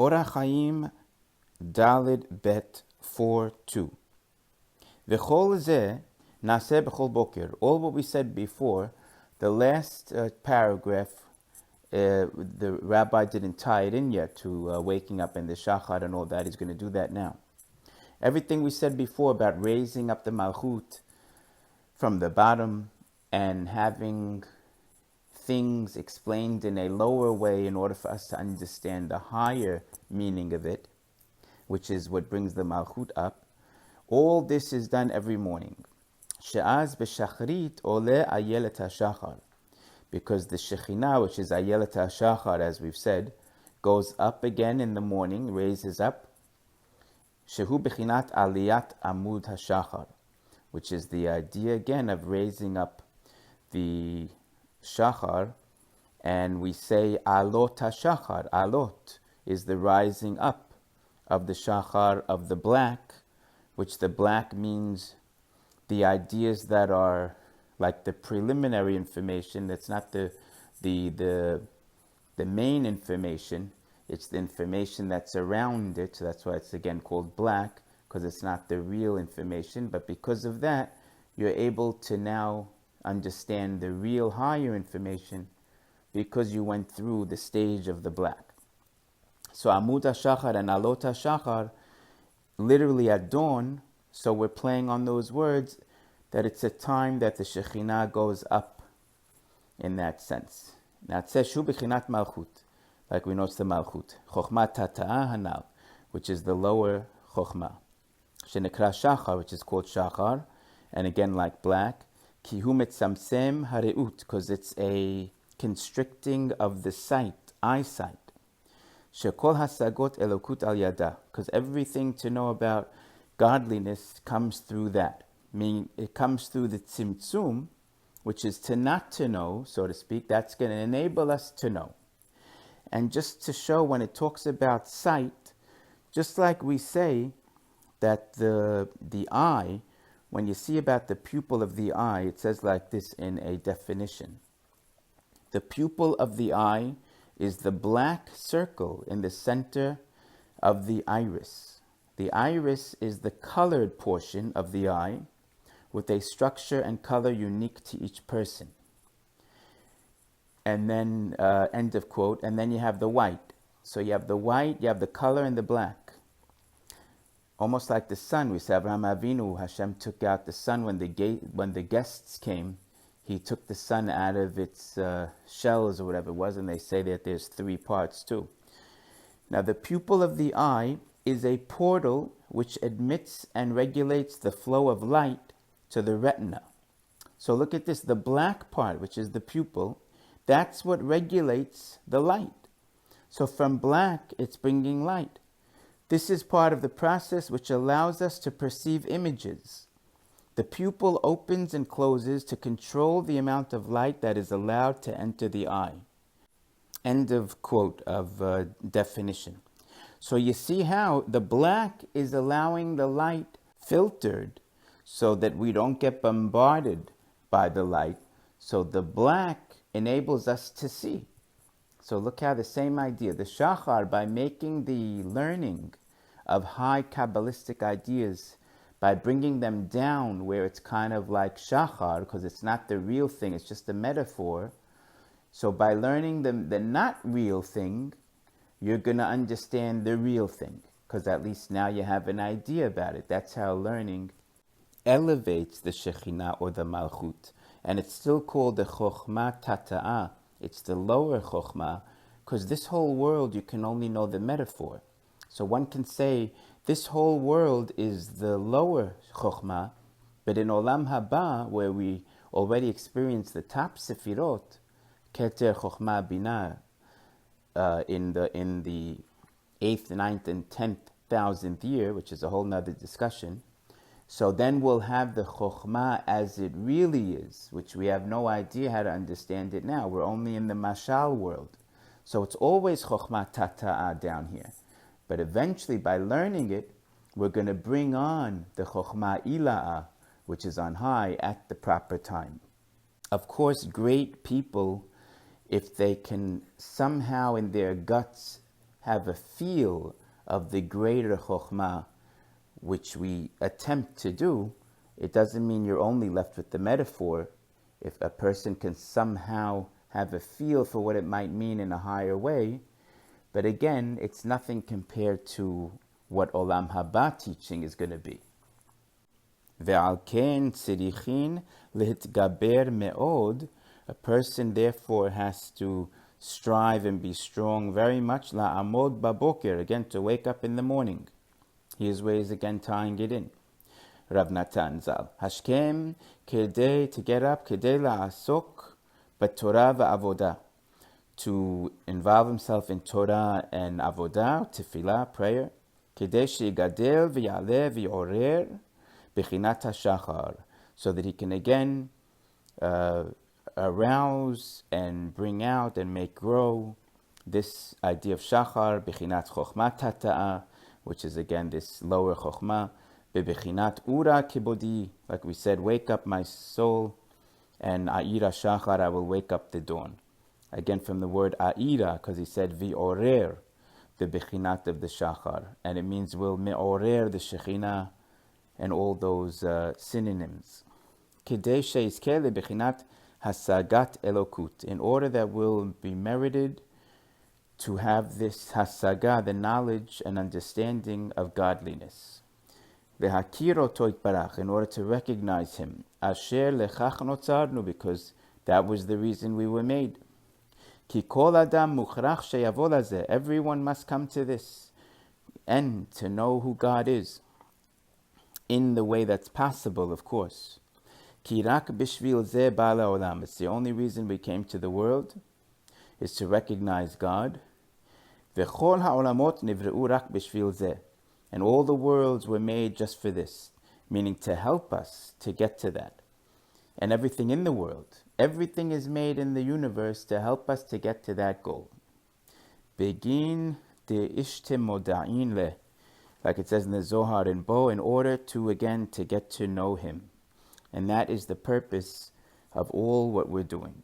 Orach Chaim Dalid Bet 4:2. V'chol zeh naseh b'chol boker. All what we said before, the last paragraph, the rabbi didn't tie it in yet to waking up in the shachar and all that. He's going to do that now. Everything we said before about raising up the malchut from the bottom and having things explained in a lower way in order for us to understand the higher meaning of it, which is what brings the malchut up. All this is done every morning. She'az b'shachrit ole ayelet hashachar. Because the Shekhinah, which is ayelet hashachar, as we've said, goes up again in the morning, raises up. Shehu b'chinat aliyat amud hashachar, which is the idea again of raising up the shachar, and we say alot hashachar. Alot is the rising up of the shachar of the black, which the black means the ideas that are like the preliminary information. That's not the main information. It's the information that's around it. So that's why it's again called black, because it's not the real information. But because of that, you're able to now understand the real higher information because you went through the stage of the black. So Amud HaShachar and Alot HaShachar, literally at dawn, so we're playing on those words that it's a time that the Shekhinah goes up in that sense. Now it says Shu B'chinat Malchut, like we know it's the Malchut. Chokhmah Tata'ah Hanal, which is the lower Chokhmah. Shenekra Shachar, which is called Shachar, and again like black. Ki hu metzamsem hareut, because it's a constricting of the sight, eyesight. Shekol hasagot elokut al yada, because everything to know about godliness comes through that. Meaning it comes through the tzimtzum, which is to not to know, so to speak. That's going to enable us to know. And just to show, when it talks about sight, just like we say that the eye, when you see about the pupil of the eye, it says like this in a definition. The pupil of the eye is the black circle in the center of the iris. The iris is the colored portion of the eye with a structure and color unique to each person. And then, end of quote, and then you have the white. So you have the white, you have the color and the black. Almost like the sun. We say Abraham Avinu, Hashem took out the sun when the guests came. He took the sun out of its shells or whatever it was, and they say that there's 3 parts too. Now the pupil of the eye is a portal which admits and regulates the flow of light to the retina. So look at this, the black part, which is the pupil, that's what regulates the light. So from black, it's bringing light. This is part of the process which allows us to perceive images. The pupil opens and closes to control the amount of light that is allowed to enter the eye. End of quote of definition. So you see how the black is allowing the light filtered so that we don't get bombarded by the light. So the black enables us to see. So look how the same idea, the shachar, by making the learning of high Kabbalistic ideas, by bringing them down where it's kind of like shachar, because it's not the real thing, it's just a metaphor. So by learning the not real thing, you're going to understand the real thing, because at least now you have an idea about it. That's how learning elevates the Shekhinah or the Malchut. And it's still called the Chokhmah Tata'ah. It's the lower Chokhmah, because this whole world you can only know the metaphor. So one can say this whole world is the lower Chokhmah, but in Olam Haba, where we already experience the top Sefirot, Keter Chokhmah Binah, in the 8th, 9th, and 10,000th year, which is a whole nother discussion. So then we'll have the Chokhmah as it really is, which we have no idea how to understand it now. We're only in the Mashal world. So it's always Chokhmah Tata'ah down here. But eventually, by learning it, we're going to bring on the Chokhmah Ila'ah, which is on high at the proper time. Of course, great people, if they can somehow in their guts have a feel of the greater chokhmah, which we attempt to do, it doesn't mean you're only left with the metaphor. If a person can somehow have a feel for what it might mean in a higher way, but again, it's nothing compared to what Olam Haba teaching is going to be. Ve'al ken tzirichin lehitgaber me'od. A person therefore has to strive and be strong very much. La'amod baboker, again, to wake up in the morning. Here's where he's again tying it in. Rav Natan Zal. Hashkem kedei, to get up, kedei la'asok b'torah va'avodah, to involve himself in Torah and avodah, tefillah, prayer. Kedei she'yigadel v'yaleh v'yorer b'chinat hashachar, so that he can again arouse and bring out and make grow this idea of shachar, b'chinat chokhmat hata'ah, which is again this lower chokhmah, b'chinat ura kibodi, like we said, wake up my soul, and a'ira shachar, I will wake up the dawn. Again from the word a'ira, because he said v'orer, the b'chinat of the shachar, and it means will me'orer the shekhinah, and all those synonyms. Kidei she'izkeh leb'chinat hasagat elokut, in order that we'll be merited to have this hasaga, the knowledge and understanding of godliness. V'hakir oto yitbarach, in order to recognize him. Asher lechach notzarnu, because that was the reason we were made. Ki kol adam mukhrach sheyavo lazeh, everyone must come to this, and to know who God is, in the way that's possible, of course. Ki rak bishvil zeh ba la'olam, it's the only reason we came to the world, is to recognize God. V'chol ha'olamot nivreu rak bishvil zeh, and all the worlds were made just for this, meaning to help us to get to that. And everything in the world, everything is made in the universe to help us to get to that goal. Begin de ishtem moda'in leh, like it says in the Zohar in Bo, in order to again to get to know him. And that is the purpose of all what we're doing.